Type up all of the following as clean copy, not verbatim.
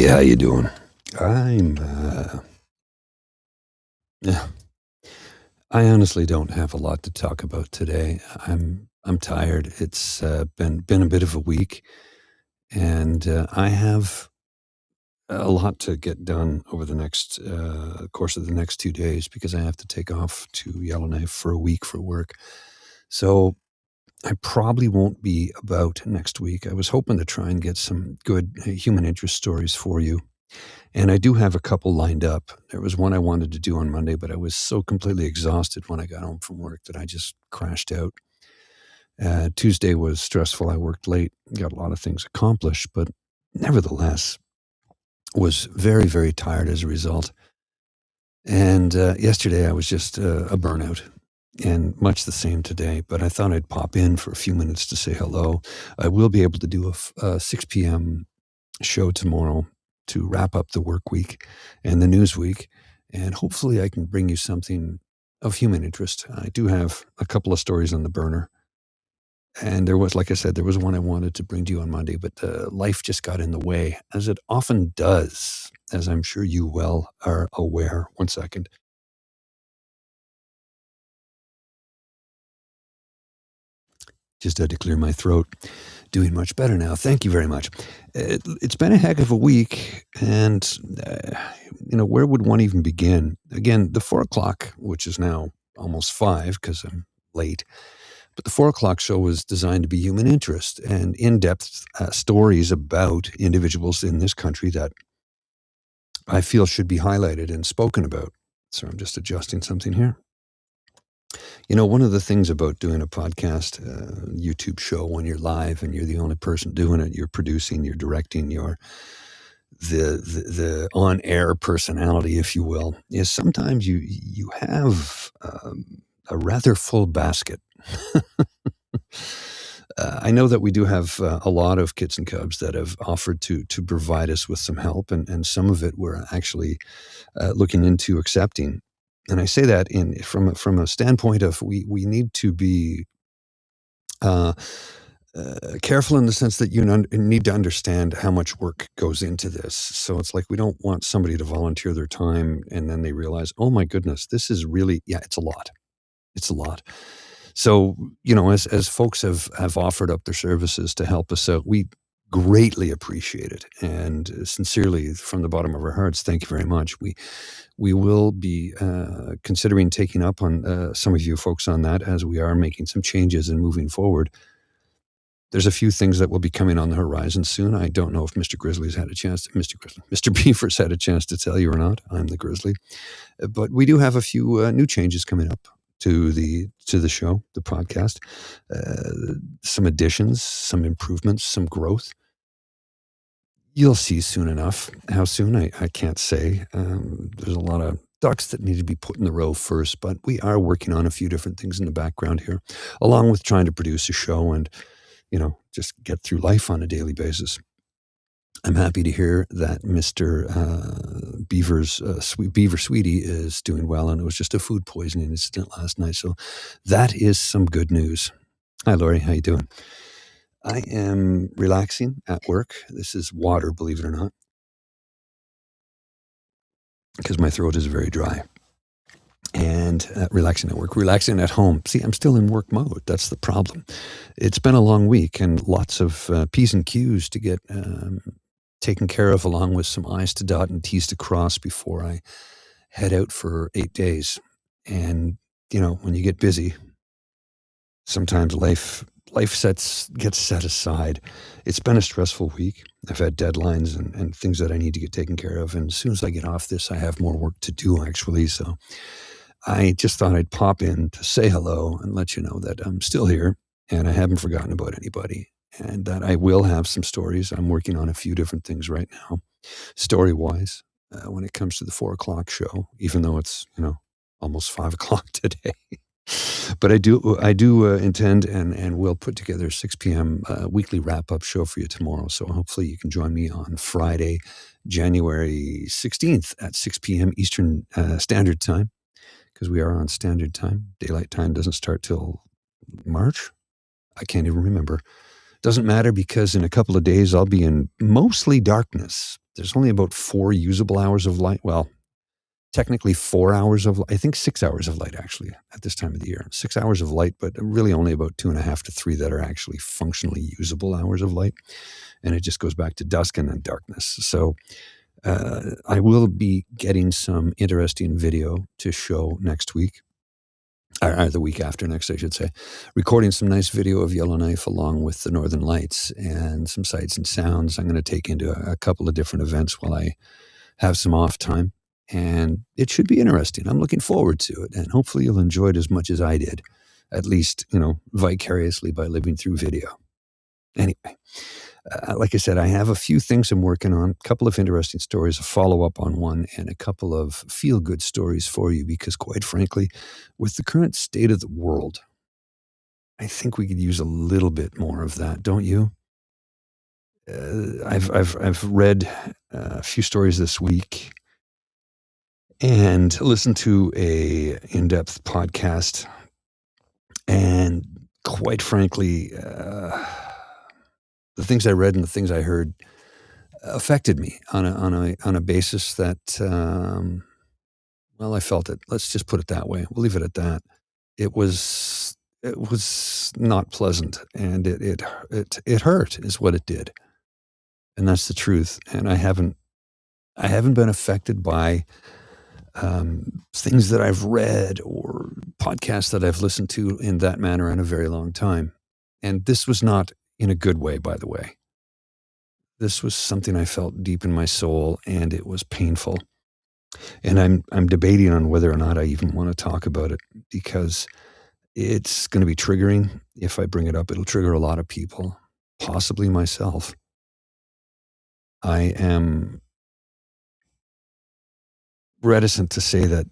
how you doing? I'm, yeah, I honestly don't have a lot to talk about today. I'm tired. It's been a bit of a week, and I have a lot to get done over the next course of the next 2 days because I have to take off to Yellowknife for a week for work. So I probably won't be about next week. I was hoping to try and get some good human interest stories for you. And I do have a couple lined up. There was one I wanted to do on Monday, but I was so completely exhausted when I got home from work that I just crashed out. Tuesday was stressful. I worked late, got a lot of things accomplished, but nevertheless was very, very tired as a result. And yesterday I was just a burnout and much the same today, but I thought I'd pop in for a few minutes to say hello. I will be able to do a 6 p.m. show tomorrow to wrap up the work week and the news week. And hopefully I can bring you something of human interest. I do have a couple of stories on the burner. And there was, like I said, there was one I wanted to bring to you on Monday, but life just got in the way, as it often does, as I'm sure you well are aware. One second. Just had to clear my throat. Doing much better now. Thank you very much. It's been a heck of a week, and where would one even begin? Again, the 4 o'clock, which is now almost 5 because I'm late, but the 4 o'clock show was designed to be human interest and in-depth stories about individuals in this country that I feel should be highlighted and spoken about. So I'm just adjusting something here. One of the things about doing a podcast, YouTube show, when you're live and you're the only person doing it, you're producing, you're directing, you're the on-air personality, if you will, is sometimes you have a rather full basket. I know that we do have a lot of kits and cubs that have offered to provide us with some help, and some of it we're actually looking into accepting. And I say that from a standpoint of we need to be uh, careful in the sense that you need to understand how much work goes into this. So it's like we don't want somebody to volunteer their time and then they realize, oh my goodness, this is really, yeah, it's a lot. It's a lot. So, as folks have offered up their services to help us out, we greatly appreciate it. And sincerely, from the bottom of our hearts, thank you very much. We will be considering taking up on some of you folks on that as we are making some changes and moving forward. There's a few things that will be coming on the horizon soon. I don't know if Mr. Mr. Beaver's had a chance to tell you or not. I'm the Grizzly. But we do have a few new changes coming up to the show, the podcast. Some additions, some improvements, some growth. You'll see soon enough. How soon, I can't say. There's a lot of ducks that need to be put in the row first, but we are working on a few different things in the background here, along with trying to produce a show and, just get through life on a daily basis. I'm happy to hear that Mr. Beaver's Beaver Sweetie is doing well, and it was just a food poisoning incident last night. So that is some good news. Hi, Lori. How you doing? I am relaxing at work. This is water, believe it or not, because my throat is very dry. And relaxing at work, relaxing at home. See, I'm still in work mode. That's the problem. It's been a long week and lots of P's and Q's to get taken care of, along with some I's to dot and T's to cross before I head out for 8 days. And, when you get busy, sometimes life gets set aside. It's been a stressful week. I've had deadlines and things that I need to get taken care of. And as soon as I get off this, I have more work to do, actually. So I just thought I'd pop in to say hello and let you know that I'm still here and I haven't forgotten about anybody, and that I will have some stories. I'm working on a few different things right now, story-wise, when it comes to the 4 o'clock show, even though it's, almost 5 o'clock today. But I do intend and will put together a 6 p.m. Weekly wrap-up show for you tomorrow. So hopefully you can join me on Friday, January 16th at 6 p.m. Eastern Standard Time, because we are on Standard Time. Daylight Time doesn't start till March. I can't even remember. Doesn't matter, because in a couple of days I'll be in mostly darkness. there's only about 4 usable hours of light. Well, technically 4 hours of, I think 6 hours of light actually at this time of the year. 6 hours of light, but really only about 2.5 to 3 that are actually functionally usable hours of light. And it just goes back to dusk and then darkness. So I will be getting some interesting video to show next week, or the week after next, I should say. Recording some nice video of Yellowknife along with the Northern Lights and some sights and sounds I'm going to take into a couple of different events while I have some off time. And it should be interesting. I'm looking forward to it. And hopefully you'll enjoy it as much as I did, at least, vicariously by living through video. Anyway, like I said, I have a few things I'm working on, a couple of interesting stories, a follow-up on one, and a couple of feel-good stories for you, because quite frankly, with the current state of the world, I think we could use a little bit more of that, don't you? I've read a few stories this week and listened to a in-depth podcast, and quite frankly, the things I read and the things I heard affected me on a basis that, well, I felt it. Let's just put it that way. We'll leave it at that. It was not pleasant, and it hurt, is what it did, and that's the truth. And I haven't been affected by things that I've read or podcasts that I've listened to in that manner in a very long time. And this was not in a good way, by the way. This was something I felt deep in my soul, and it was painful. And I'm debating on whether or not I even want to talk about it, because it's going to be triggering. If I bring it up, it'll trigger a lot of people, possibly myself. I am reticent to say that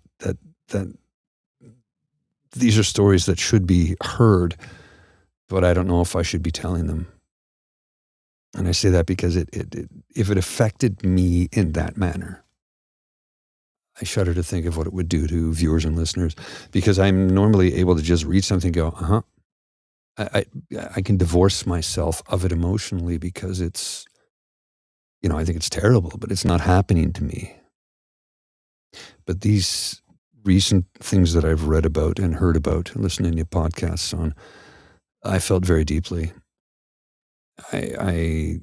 these are stories that should be heard, but I don't know if I should be telling them. And I say that because if it affected me in that manner, I shudder to think of what it would do to viewers and listeners, because I'm normally able to just read something and go, I can divorce myself of it emotionally, because it's, I think it's terrible, but it's not happening to me. But these recent things that I've read about and heard about, listening to podcasts on, I felt very deeply. I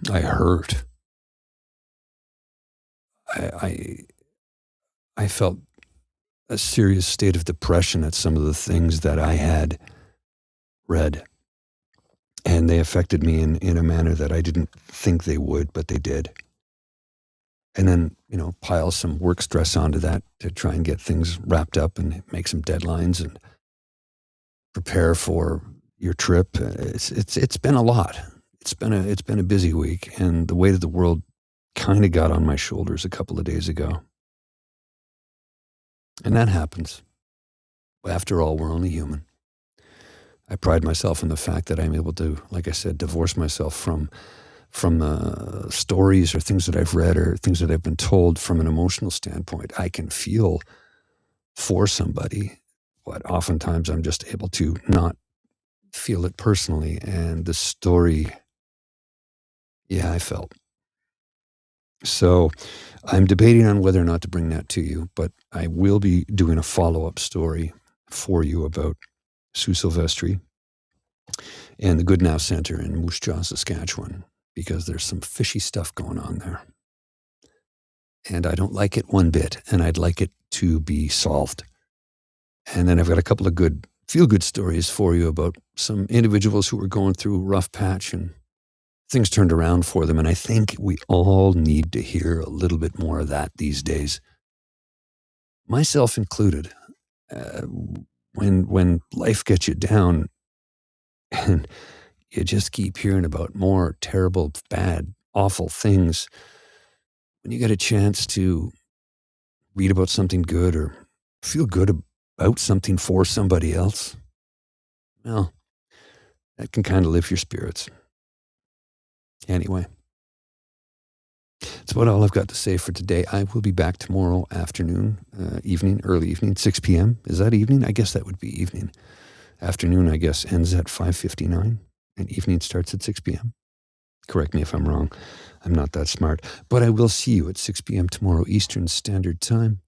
hurt. I felt a serious state of depression at some of the things that I had read, and they affected me in a manner that I didn't think they would, but they did. And then, pile some work stress onto that to try and get things wrapped up and make some deadlines and prepare for your trip. It's been a lot. It's been a busy week, and the weight of the world kind of got on my shoulders a couple of days ago. And that happens. After all, we're only human. I pride myself in the fact that I'm able to, like I said, divorce myself from stories or things that I've read or things that I've been told from an emotional standpoint. I can feel for somebody, but oftentimes I'm just able to not feel it personally. And the story, I felt. So I'm debating on whether or not to bring that to you, but I will be doing a follow-up story for you about Sioux Silvestri and the Goodnow Center in Moose Jaw, Saskatchewan, because there's some fishy stuff going on there. And I don't like it one bit, and I'd like it to be solved. And then I've got a couple of good feel-good stories for you about some individuals who were going through a rough patch and things turned around for them. And I think we all need to hear a little bit more of that these days, myself included. When life gets you down and you just keep hearing about more terrible, bad, awful things, when you get a chance to read about something good or feel good about something for somebody else, well, that can kind of lift your spirits. Anyway, that's about all I've got to say for today. I will be back tomorrow afternoon, early evening, 6 p.m. Is that evening? I guess that would be evening. Afternoon, I guess, ends at 5:59, and evening starts at 6 p.m. Correct me if I'm wrong. I'm not that smart. But I will see you at 6 p.m. tomorrow, Eastern Standard Time,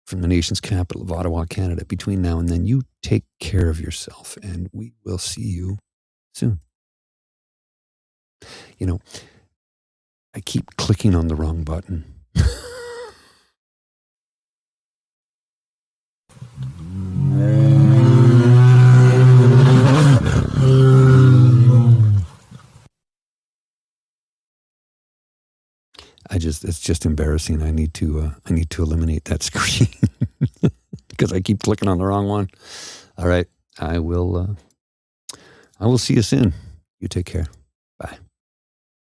from the nation's capital of Ottawa, Canada. Between now and then, you take care of yourself, and we will see you soon. You know, I keep clicking on the wrong button. It's just embarrassing. I need to eliminate that screen because I keep clicking on the wrong one. All right. I will see you soon. You take care.